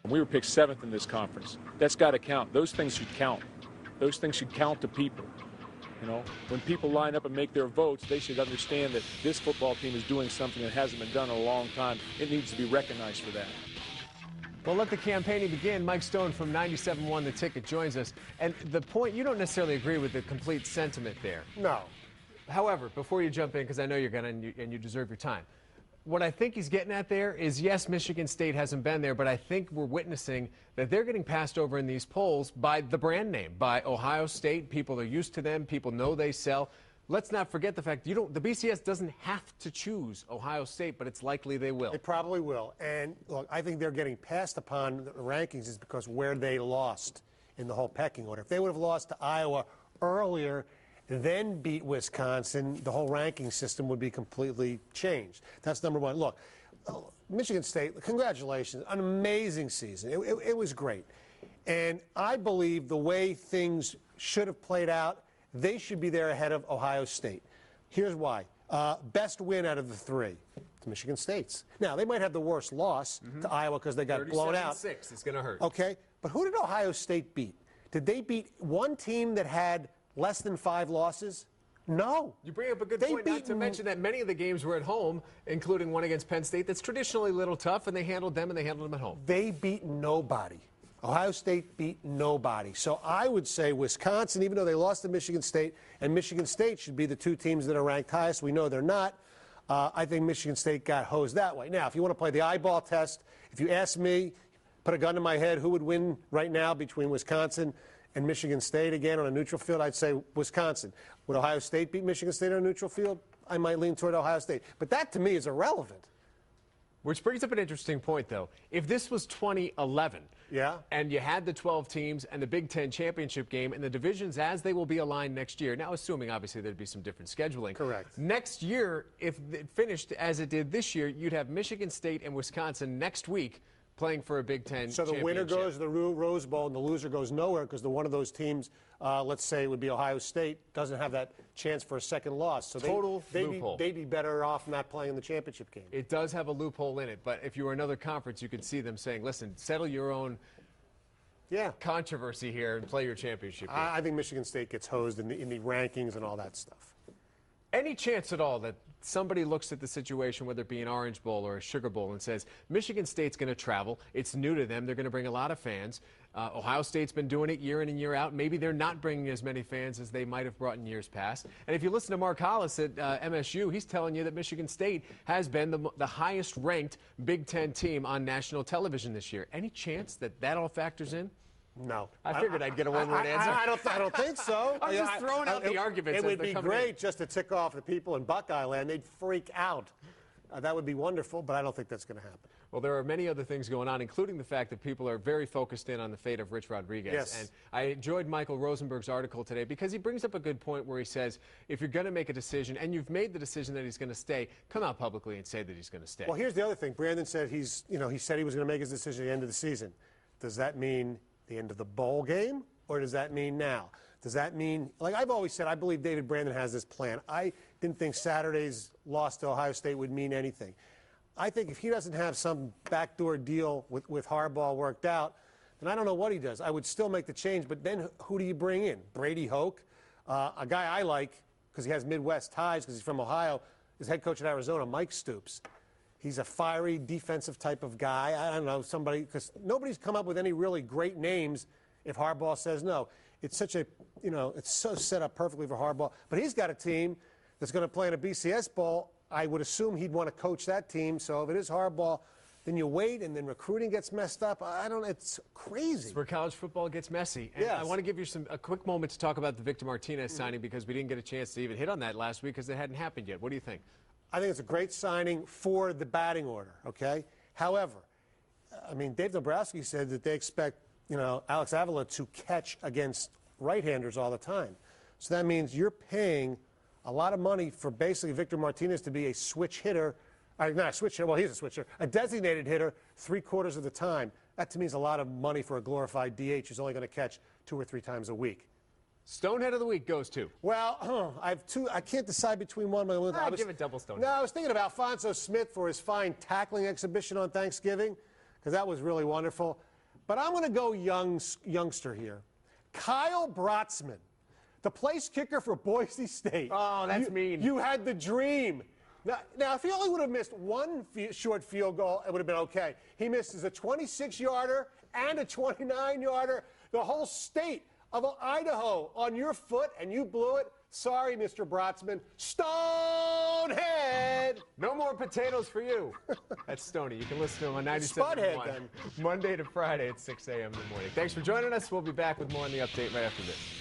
We were picked 7th in this conference. That's got to count. Those things should count. Those things should count to people. You know, when people line up and make their votes, they should understand that this football team is doing something that hasn't been done in a long time. It needs to be recognized for that. Well, let the campaigning begin. Mike Stone from 97.1 The Ticket joins us. And the point, you don't necessarily agree with the complete sentiment there. No. However, before you jump in, because I know you're going to, and you deserve your time, what I think he's getting at there is, yes, Michigan State hasn't been there, but I think we're witnessing that they're getting passed over in these polls by the brand name, by Ohio State. People are used to them. People know they sell. Let's not forget the fact the BCS doesn't have to choose Ohio State, but it's likely they will. They probably will. And, look, I think they're getting passed upon the rankings is because where they lost in the whole pecking order. If they would have lost to Iowa earlier, then beat Wisconsin, the whole ranking system would be completely changed. That's number one. Look, Michigan State, congratulations, an amazing season. It was great. And I believe the way things should have played out, they should be there ahead of Ohio State. Here's why. Best win out of the 3 to Michigan State's. Now, they might have the worst loss to Iowa because they got blown out. 37-6, it's going to hurt. Okay, but who did Ohio State beat? Did they beat one team that had less than 5 losses? No. You bring up a good point, not to mention that many of the games were at home, including one against Penn State that's traditionally a little tough, and they handled them at home. They beat nobody. Ohio State beat nobody. So I would say Wisconsin, even though they lost to Michigan State, and Michigan State should be the 2 teams that are ranked highest. We know they're not. I think Michigan State got hosed that way. Now, if you want to play the eyeball test, if you ask me, put a gun to my head, who would win right now between Wisconsin and Michigan State again on a neutral field, I'd say Wisconsin. Would Ohio State beat Michigan State on a neutral field? I might lean toward Ohio State. But that, to me, is irrelevant. Which brings up an interesting point, though. If this was 2011, and you had the 12 teams and the Big Ten championship game and the divisions as they will be aligned next year, now assuming obviously there'd be some different scheduling. Correct. Next year, if it finished as it did this year, you'd have Michigan State and Wisconsin next week playing for a Big Ten So the winner goes to the Rose Bowl and the loser goes nowhere because one of those teams, let's say it would be Ohio State, doesn't have that chance for a second loss. So they'd be better off not playing in the championship game. It does have a loophole in it, but if you were another conference, you could see them saying, listen, settle your own controversy here and play your championship game. I think Michigan State gets hosed in the rankings and all that stuff. Any chance at all that somebody looks at the situation, whether it be an Orange Bowl or a Sugar Bowl, and says, Michigan State's going to travel. It's new to them. They're going to bring a lot of fans. Ohio State's been doing it year in and year out. Maybe they're not bringing as many fans as they might have brought in years past. And if you listen to Mark Hollis at MSU, he's telling you that Michigan State has been the highest-ranked Big Ten team on national television this year. Any chance that that all factors in? No. I figured I'd get a one-word answer. I don't think so. I'm just throwing out the arguments. It would be great just to tick off the people in Buckeye Land. They'd freak out. That would be wonderful, but I don't think that's going to happen. Well, there are many other things going on, including the fact that people are very focused in on the fate of Rich Rodriguez. Yes. And I enjoyed Michael Rosenberg's article today because he brings up a good point where he says, if you're going to make a decision and you've made the decision that he's going to stay, come out publicly and say that he's going to stay. Well, here's the other thing. Brandon said he said he was going to make his decision at the end of the season. Does that mean the end of the bowl game, or does that mean now? Does that mean, like I've always said, I believe David Brandon has this plan. I didn't think Saturday's loss to Ohio State would mean anything. I think if he doesn't have some backdoor deal with Harbaugh worked out, then I don't know what he does. I would still make the change, but then who do you bring in? Brady Hoke, a guy I like because he has Midwest ties because he's from Ohio, is head coach at Arizona, Mike Stoops. He's a fiery defensive type of guy. I don't know, somebody, because nobody's come up with any really great names if Harbaugh says no. It's such a, it's so set up perfectly for Harbaugh. But he's got a team that's going to play in a BCS Bowl. I would assume he'd want to coach that team. So if it is Harbaugh, then you wait, and then recruiting gets messed up. It's crazy. It's where college football gets messy. And I want to give you a quick moment to talk about the Victor Martinez signing because we didn't get a chance to even hit on that last week because it hadn't happened yet. What do you think? I think it's a great signing for the batting order, okay? However, I mean, Dave Dombrowski said that they expect, Alex Avila to catch against right-handers all the time. So that means you're paying a lot of money for basically Victor Martinez to be a switch hitter, not a switch hitter, well, he's a switch hitter, a designated hitter 3/4 of the time. That to me is a lot of money for a glorified DH who's only going to catch 2 or 3 times a week. Stonehead of the Week goes to? Well, I have 2. I can't decide between one. I'll give it double Stonehead. No, I was thinking of Alphonso Smith for his fine tackling exhibition on Thanksgiving because that was really wonderful. but I'm going to go youngster here. Kyle Brotzman, the place kicker for Boise State. Oh, that's mean. You had the dream. Now, if he only would have missed one short field goal, it would have been okay. He misses a 26-yarder and a 29-yarder. The whole state of Idaho on your foot, and you blew it. Sorry, Mr. Brotzman. Stonehead! No more potatoes for you. That's Stoney. You can listen to him on 97.1. Spudhead, then. Monday to Friday at 6 a.m. in the morning. Thanks for joining us. We'll be back with more on the update right after this.